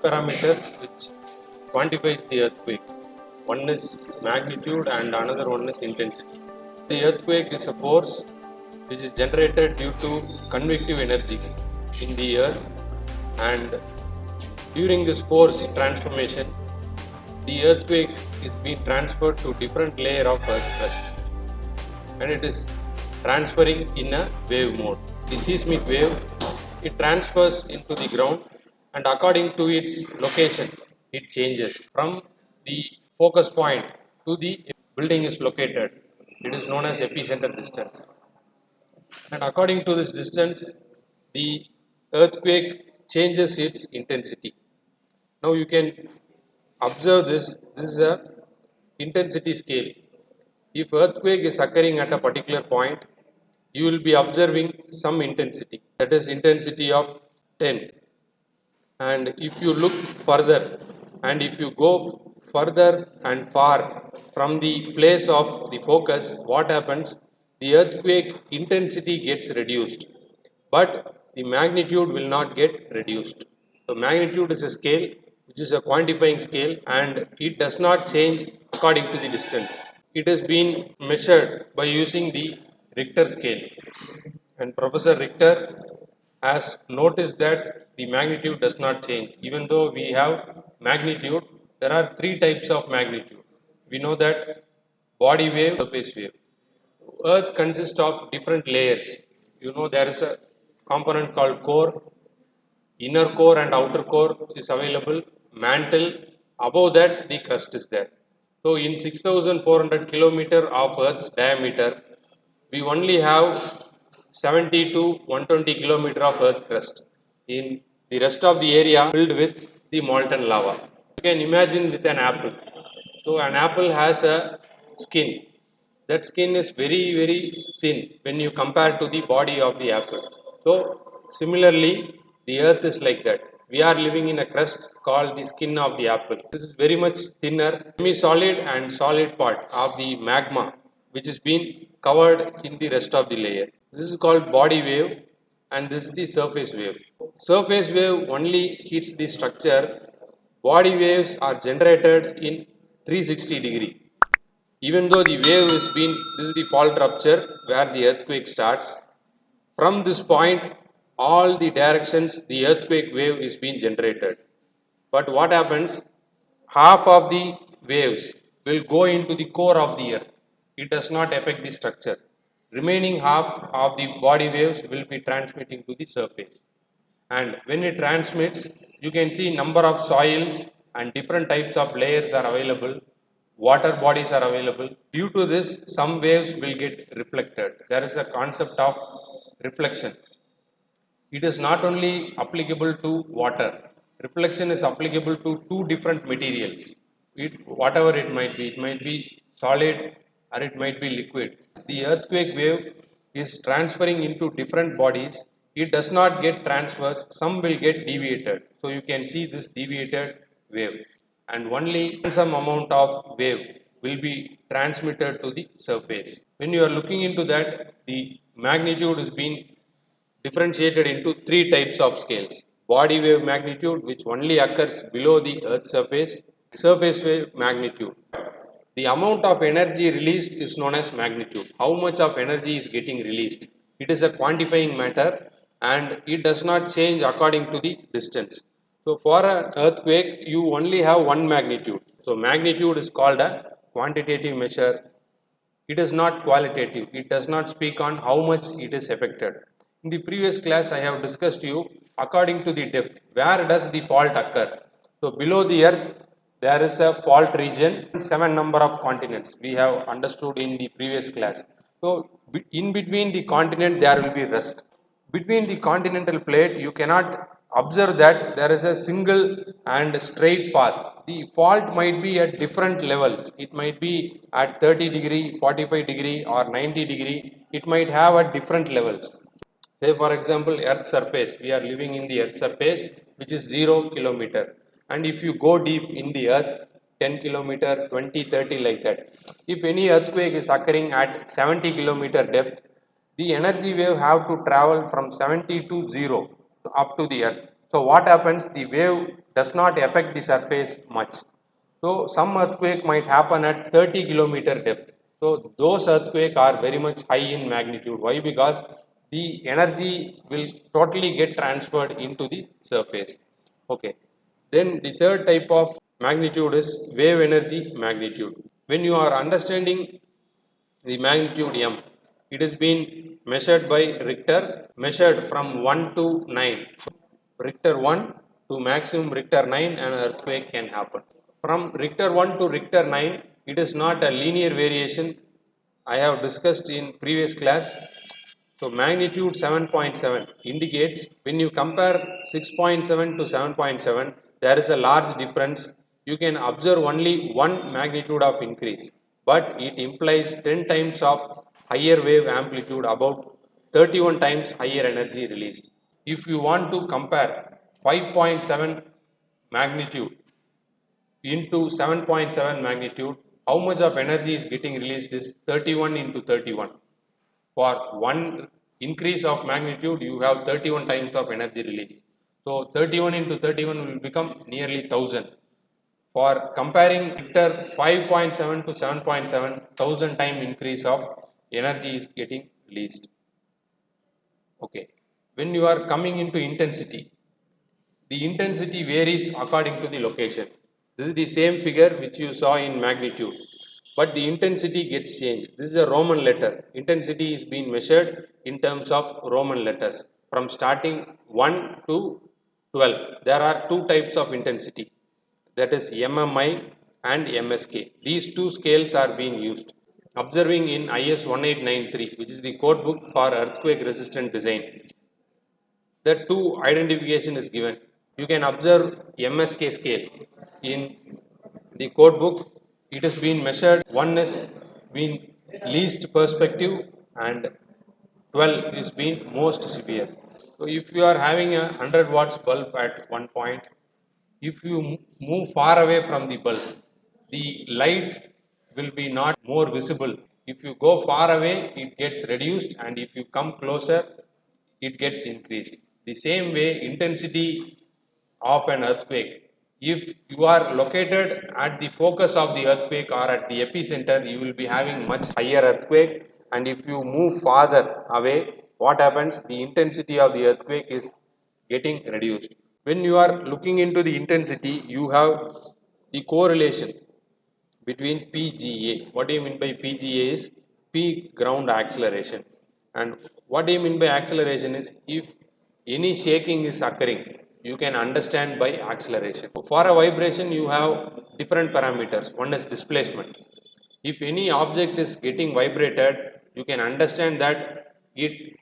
parameters which quantifies the earthquake. One is magnitude and another one is intensity. The earthquake is a force which is generated due to convective energy in the earth, and during this force transformation, the earthquake is being transferred to different layer of earth crust, and it is transferring in a wave mode. The seismic wave, it transfers into the ground, and according to its location it changes from the focus point to the building is located. It is known as epicenter distance, and according to this distance the earthquake changes its intensity. Now you can observe this is a intensity scale. If earthquake is occurring at a particular point, you will be observing some intensity, that is intensity of 10. And if you look further, and if you go further and far from the place of the focus, what happens? The earthquake intensity gets reduced, but the magnitude will not get reduced. So magnitude is a scale which is a quantifying scale, and it does not change according to the distance. It has been measured by using the Richter scale, and Professor Richter has noticed that the magnitude does not change. Even though we have magnitude, there are three types of magnitude. We know that body wave, surface wave. Earth consists of different layers. You know, there is a component called core, inner core and outer core is available, mantle, above that the crust is there. So in 6400 kilometer of Earth's diameter, we only have 70 to 120 kilometer of Earth crust. In the rest of the area filled with the molten lava. You can imagine with an apple. So an apple has a skin. That skin is very thin when you compare to the body of the apple. So similarly, the earth is like that. We are living in a crust called the skin of the apple. This is very much thinner, semi-solid and solid part of the magma, which is being covered in the rest of the layer. This is called body wave, and this is the surface wave. Surface wave only hits the structure. Body waves are generated in 360 degree. Even though the wave is being, this is the fault rupture where the earthquake starts. From this point, all the directions the earthquake wave is being generated. But what happens? Half of the waves will go into the core of the earth. It does not affect the structure. Remaining half of the body waves will be transmitting to the surface. And when it transmits, you can see number of soils and different types of layers are available. Water bodies are available. Due to this, some waves will get reflected. There is a concept of reflection. It is not only applicable to water. Reflection is applicable to two different materials. Whatever it might be solid or it might be liquid. The earthquake wave is transferring into different bodies. It does not get transversed, some will get deviated. So you can see this deviated wave, and only some amount of wave will be transmitted to the surface. When you are looking into that, the magnitude is being differentiated into three types of scales. Body wave magnitude, which only occurs below the earth's surface. Surface wave magnitude. The amount of energy released is known as magnitude. How much of energy is getting released? It is a quantifying matter, and it does not change according to the distance. So for an earthquake, you only have one magnitude. So magnitude is called a quantitative measure. It is not qualitative. It does not speak on how much it is affected. In the previous class, I have discussed you according to the depth. Where does the fault occur? So below the earth, there is a fault region, 7 number of continents we have understood in the previous class. So in between the continent there will be rust. Between the continental plate you cannot observe that there is a single and straight path. The fault might be at different levels. It might be at 30 degree, 45 degree or 90 degree. It might have at different levels. Say for example, earth surface, we are living in the earth surface which is 0 kilometer, and if you go deep in the earth 10 kilometer, 20, 30 like that, if any earthquake is occurring at 70 kilometer depth, the energy wave have to travel from 70 to 0 up to the earth. So what happens? The wave does not affect the surface much. So some earthquake might happen at 30 kilometer depth. So those earthquakes are very much high in magnitude. Why? Because the energy will totally get transferred into the surface. Okay. Then the third type of magnitude is wave energy magnitude. When you are understanding the magnitude M, it has been measured by Richter, measured from 1 to 9. Richter 1 to maximum Richter 9, an earthquake can happen. From Richter 1 to Richter 9, it is not a linear variation. I have discussed in previous class. So magnitude 7.7 indicates when you compare 6.7 to 7.7, there is a large difference. You can observe only one magnitude of increase, but it implies 10 times of higher wave amplitude, about 31 times higher energy released. If you want to compare 5.7 magnitude into 7.7 magnitude, how much of energy is getting released is 31 into 31. For one increase of magnitude, you have 31 times of energy release. So 31 into 31 will become nearly 1000. For comparing Richter 5.7 to 7.7, 1000 time increase of energy is getting released. Okay. When you are coming into intensity, the intensity varies according to the location. This is the same figure which you saw in magnitude, but the intensity gets changed. This is a Roman letter. Intensity is being measured in terms of Roman letters from starting 1 to 12. There are two types of intensity, that is MMI and MSK. These two scales are being used. Observing in IS 1893, which is the code book for earthquake resistant design, the two identification is given. You can observe MSK scale in the code book. It has been measured. One is been least perspective and 12 is been most severe. So if you are having a 100 watts bulb at one point, if you move far away from the bulb, the light will be not more visible. If you go far away, it gets reduced, and if you come closer, it gets increased. The same way, intensity of an earthquake. If you are located at the focus of the earthquake or at the epicenter, you will be having much higher earthquake. And if you move farther away, what happens? The intensity of the earthquake is getting reduced. When you are looking into the intensity, you have the correlation between PGA. What do you mean by PGA is peak ground acceleration. And what do you mean by acceleration is if any shaking is occurring, you can understand by acceleration. For a vibration, you have different parameters. One is displacement. If any object is getting vibrated, you can understand that it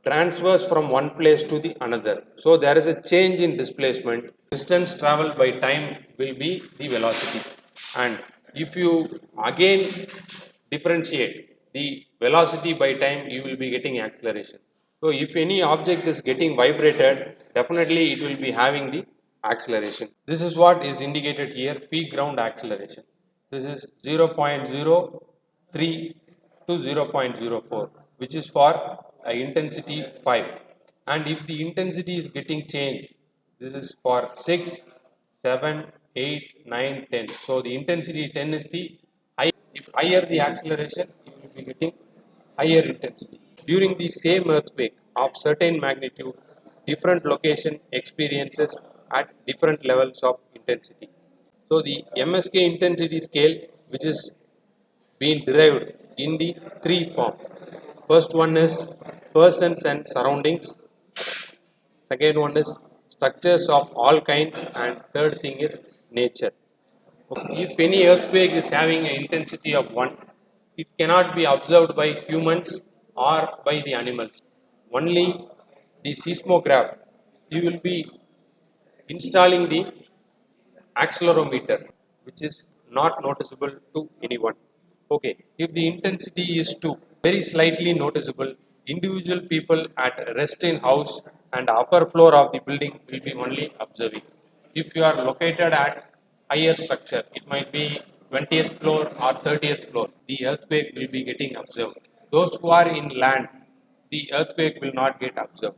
transfers from one place to the another. So there is a change in displacement. Distance traveled by time will be the velocity. And if you again differentiate the velocity by time, you will be getting acceleration. So if any object is getting vibrated, definitely it will be having the acceleration. This is what is indicated here, peak ground acceleration. This is 0.03 to 0.04, which is for intensity 5. And if the intensity is getting changed, this is for 6, 7, 8, 9, 10. So the intensity 10 is the high. If higher the acceleration, you will be getting higher intensity. During the same earthquake of certain magnitude, different location experiences at different levels of intensity. So the MSK intensity scale, which is being derived in the three form. First one is persons and surroundings. Second one is structures of all kinds, and third thing is nature. If any earthquake is having an intensity of 1, it cannot be observed by humans or by the animals. Only the seismograph. You will be installing the accelerometer, which is not noticeable to anyone. Okay, if the intensity is 2, very slightly noticeable, individual people at rest in house and upper floor of the building will be only observing. If you are located at higher structure, it might be 20th floor or 30th floor, the earthquake will be getting observed. Those who are in land, the earthquake will not get observed.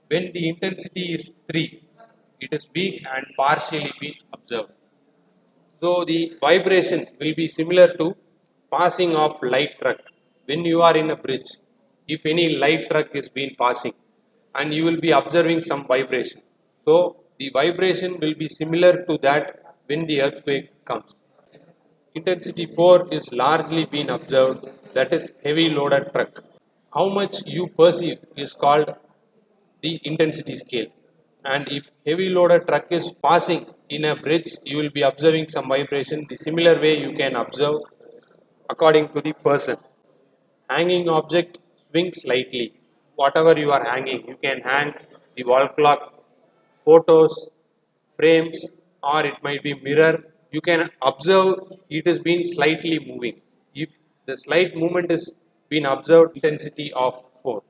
When the intensity is 3, it is weak and partially been observed. So the vibration will be similar to passing of light truck. When you are in a bridge, if any light truck is been passing and you will be observing some vibration. So the vibration will be similar to that when the earthquake comes. Intensity 4 is largely been observed, that is heavy loaded truck. How much you perceive is called the intensity scale. And if heavy loaded truck is passing in a bridge, you will be observing some vibration. The similar way you can observe according to the person. Hanging object swings slightly. Whatever you are hanging, you can hang the wall clock, photos, frames, or it might be mirror. You can observe it is been slightly moving. If the slight movement is been observed, intensity of 4.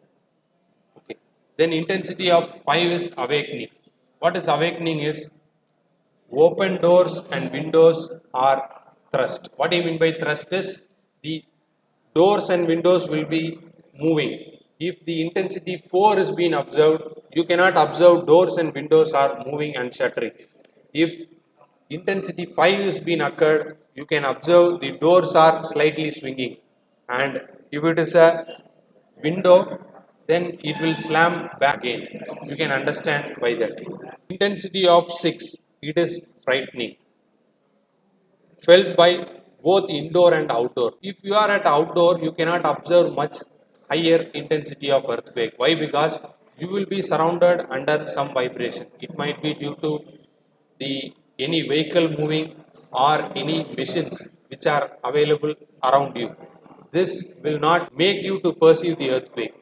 Okay. Then intensity of 5 is awakening. What is awakening is open doors and windows are thrust. What do you mean by thrust is the doors and windows will be moving. If the intensity 4 is being observed, you cannot observe doors and windows are moving and shuttering. If intensity 5 is being occurred, you can observe the doors are slightly swinging. And if it is a window, then it will slam back again. You can understand by that. Intensity of 6, it is frightening, felt by both indoor and outdoor. If you are at outdoor, you cannot observe much higher intensity of earthquake. Why? Because you will be surrounded under some vibration. It might be due to the any vehicle moving or any machines which are available around you. This will not make you to perceive the earthquake.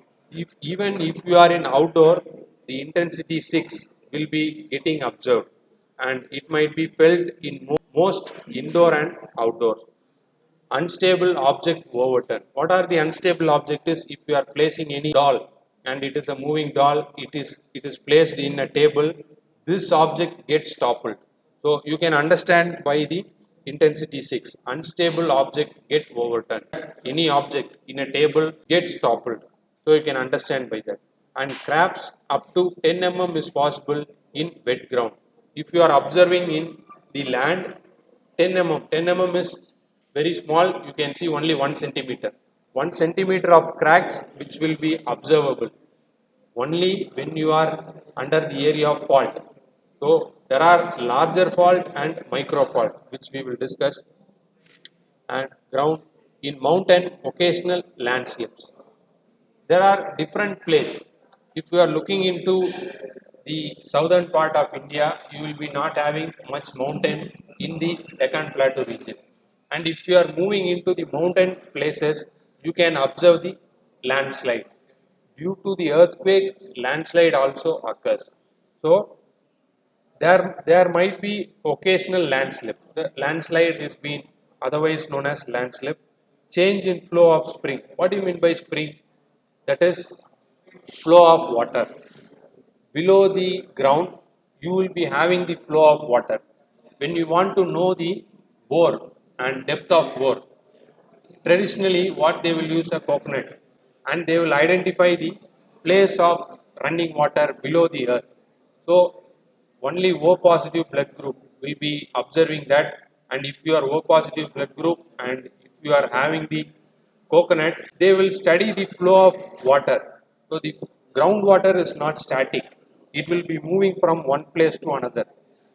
Even if you are in outdoor, the intensity 6 will be getting observed and it might be felt in most indoor and outdoor. Unstable object overturn. What are the unstable objects? If you are placing any doll and it is a moving doll, it is placed in a table, this object gets toppled. So you can understand by the intensity 6. Unstable object get overturned. Any object in a table gets toppled. So you can understand by that. And cracks up to 10 mm is possible in wet ground. If you are observing in the land, 10 mm. 10 mm is very small, you can see only 1 centimeter. 1 centimeter of cracks which will be observable only when you are under the area of fault. So there are larger fault and micro fault which we will discuss, and ground in mountain occasional landslips. There are different places. If you are looking into the southern part of India, you will be not having much mountain in the Deccan Plateau region. And if you are moving into the mountain places, you can observe the landslide. Due to the earthquake, landslide also occurs. So there might be occasional landslip. The landslide is being otherwise known as landslip. Change in flow of spring. What do you mean by spring? That is flow of water. Below the ground, you will be having the flow of water. When you want to know the bore and depth of bore, traditionally what they will use a coconut and they will identify the place of running water below the earth. So only O positive blood group will be observing that, and if you are O positive blood group and if you are having the coconut, they will study the flow of water. So the groundwater is not static, it will be moving from one place to another.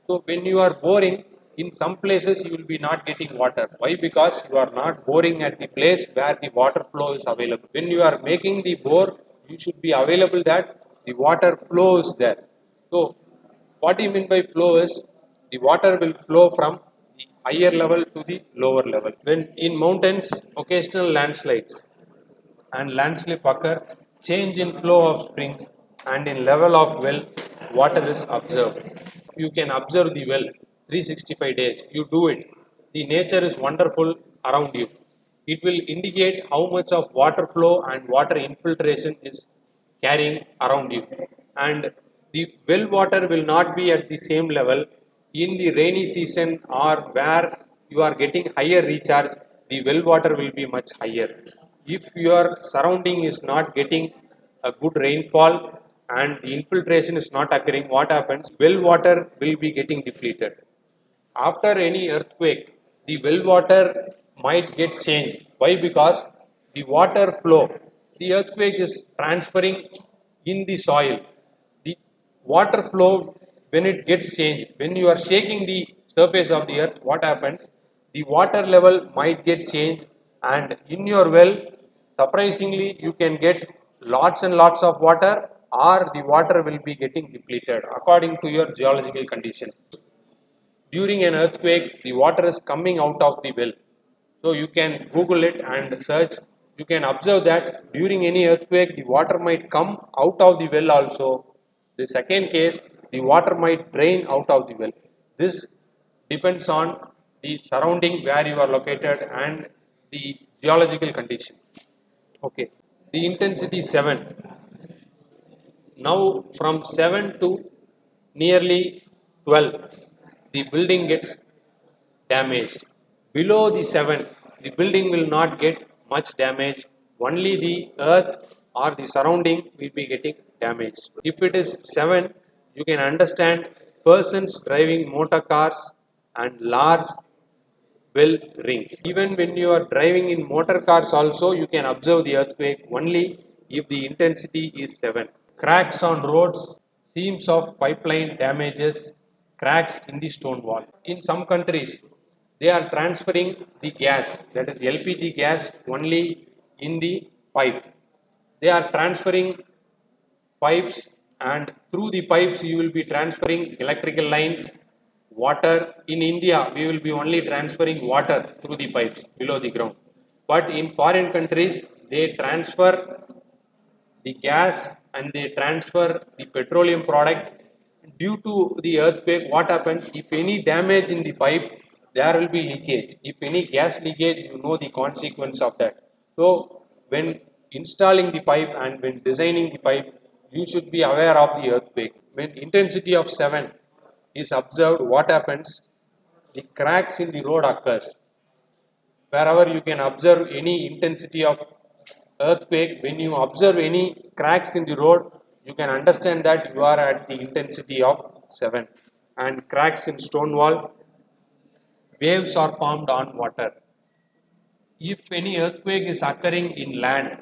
So when you are boring, in some places you will be not getting water. Why? Because you are not boring at the place where the water flow is available. When you are making the bore, you should be available that the water flow is there. So what do you mean by flow is the water will flow from the higher level to the lower level. When in mountains, occasional landslides and landslip occur, change in flow of springs and in level of well, water is observed. You can observe the well 365 days. You do it. The nature is wonderful around you. It will indicate how much of water flow and water infiltration is carrying around you. And the well water will not be at the same level in the rainy season, or where you are getting higher recharge, the well water will be much higher. If your surrounding is not getting a good rainfall, and the infiltration is not occurring, what happens? Well water will be getting depleted. After any earthquake, the well water might get changed. Why? Because the water flow, the earthquake is transferring in the soil. The water flow, when it gets changed, when you are shaking the surface of the earth, what happens? The water level might get changed, and in your well, surprisingly, you can get lots and lots of water, or the water will be getting depleted according to your geological condition. During an earthquake, the water is coming out of the well. So you can Google it and search. You can observe that during any earthquake, the water might come out of the well also. The second case, the water might drain out of the well. This depends on the surrounding where you are located and the geological condition. Okay. The intensity 7. Now from 7 to nearly 12, the building gets damaged. Below the 7, the building will not get much damage, only the earth or the surrounding will be getting damaged. If it is 7, you can understand persons driving motor cars and large bell rings. Even when you are driving in motor cars also, you can observe the earthquake only if the intensity is 7. Cracks on roads, seams of pipeline damages, cracks in the stone wall. In some countries, they are transferring the gas, that is LPG gas, only in the pipe. They are transferring pipes, and through the pipes you will be transferring electrical lines, water. In India, we will be only transferring water through the pipes below the ground. But in foreign countries, they transfer the gas and they transfer the petroleum product. Due to the earthquake, what happens? If any damage in the pipe, there will be leakage. If any gas leakage, you know the consequence of that. So when installing the pipe and when designing the pipe, you should be aware of the earthquake. When intensity of 7 is observed, what happens? The cracks in the road occurs. Wherever you can observe any intensity of earthquake, when you observe any cracks in the road, you can understand that you are at the intensity of 7. And cracks in stone wall, waves are formed on water. If any earthquake is occurring in land,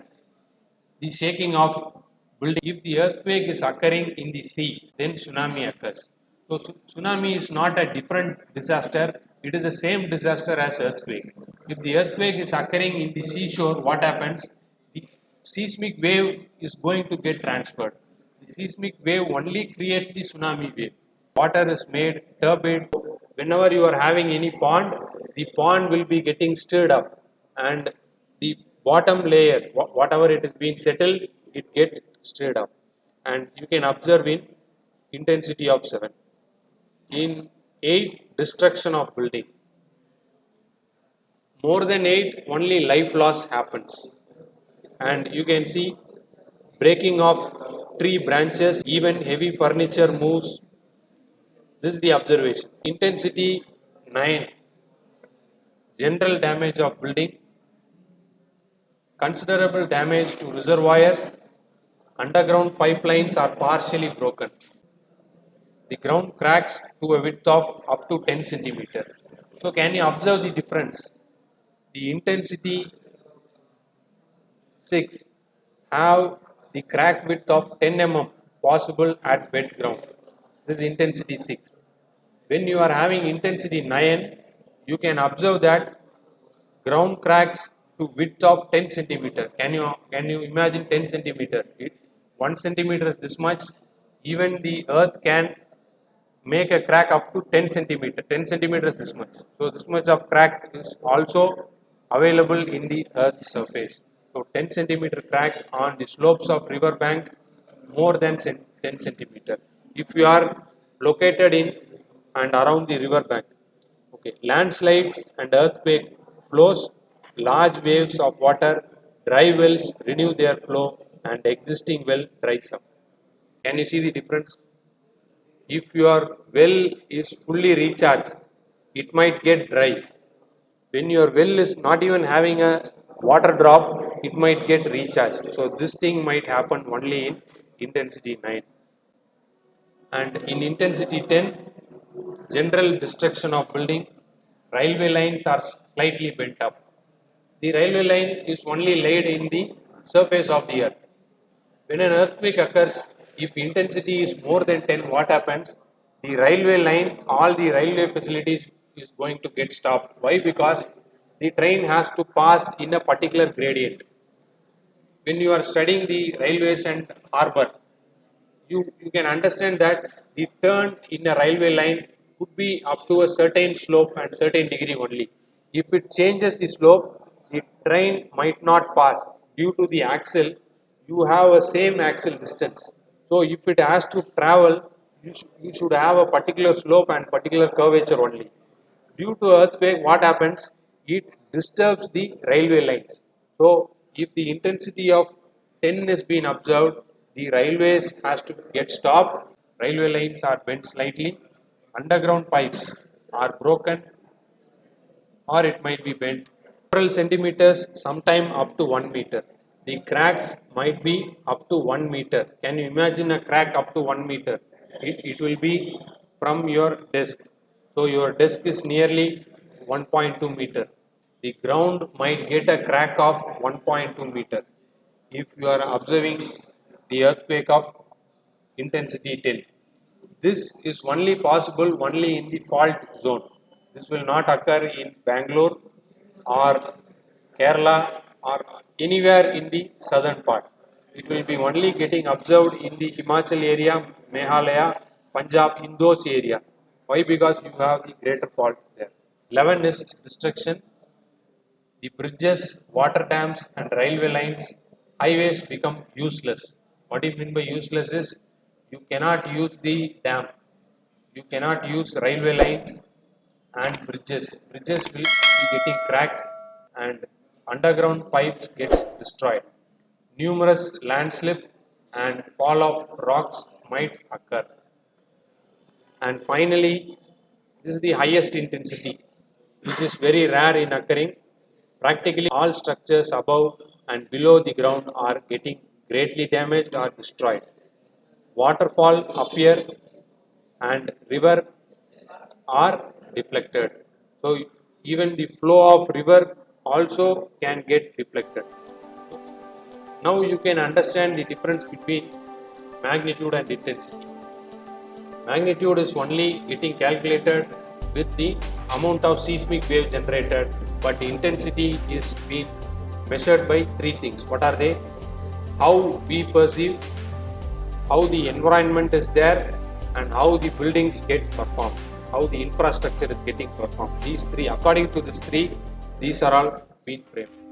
the shaking of building. If the earthquake is occurring in the sea, then tsunami occurs. So tsunami is not a different disaster, it is the same disaster as earthquake. If the earthquake is occurring in the seashore, what happens? The seismic wave is going to get transferred. The seismic wave only creates the tsunami wave. Water is made turbid. Whenever you are having any pond, the pond will be getting stirred up, and the bottom layer, whatever it is being settled, it gets stirred up, and you can observe in intensity of 7. In 8, destruction of building. More than 8, only life loss happens, and you can see breaking of tree branches, even heavy furniture moves. This is the observation. Intensity 9, general damage of building, considerable damage to reservoirs, underground pipelines are partially broken. The ground cracks to a width of up to 10 centimeter. So can you observe the difference? The intensity 6 have the crack width of 10 mm possible at wet ground. This is intensity 6. When you are having intensity 9, you can observe that ground cracks to width of 10 centimeter. Can you imagine 10 centimeter? 1 centimeter is this much. Even the earth can make a crack up to 10 centimeter. 10 centimeters this much. So this much of crack is also available in the earth's surface. So 10 centimeter crack on the slopes of river bank, more than 10 centimeter. If you are located in and around the river bank, okay, landslides and earthquake flows, large waves of water, dry wells renew their flow and existing well dries up. Can you see the difference? If your well is fully recharged, it might get dry. When your well is not even having a water drop, it might get recharged. So this thing might happen only in intensity 9. And in intensity 10, general destruction of building, railway lines are slightly bent up. The railway line is only laid in the surface of the earth. When an earthquake occurs, if intensity is more than 10, what happens? The railway line, all the railway facilities is going to get stopped. Why? Because the train has to pass in a particular gradient. When you are studying the railways and harbour, you can understand that the turn in a railway line could be up to a certain slope and certain degree only. If it changes the slope, the train might not pass due to the axle. You have a same axle distance. So if it has to travel, you should have a particular slope and particular curvature only. Due to earthquake, what happens? It disturbs the railway lines. So if the intensity of 10 is being observed, the railways has to get stopped. Railway lines are bent slightly. Underground pipes are broken, or it might be bent several centimeters, sometime up to 1 meter. The cracks might be up to 1 meter. Can you imagine a crack up to 1 meter? It will be from your desk. So your desk is nearly 1.2 meter. The ground might get a crack of 1.2 meter if you are observing the earthquake of intensity 10. This is only possible only in the fault zone. This will not occur in Bangalore or Kerala or anywhere in the southern part. It will be only getting observed in the Himachal area, Meghalaya, Punjab, in those areas. Why? Because you have the greater fault there. 11 is destruction. The bridges, water dams and railway lines, highways become useless. What do you mean by useless is you cannot use the dam, you cannot use railway lines and bridges. Bridges will be getting cracked and underground pipes gets destroyed. Numerous landslip and fall of rocks might occur. And finally, this is the highest intensity, which is very rare in occurring. Practically all structures above and below the ground are getting greatly damaged or destroyed. Waterfall appear and river are deflected. So even the flow of river also can get deflected. Now you can understand the difference between magnitude and intensity. Magnitude is only getting calculated with the amount of seismic wave generated, but intensity is being measured by three things. What are they? How we perceive, how the environment is there, and how the buildings get performed, how the infrastructure is getting performed. These three, according to these three, these are all being framed.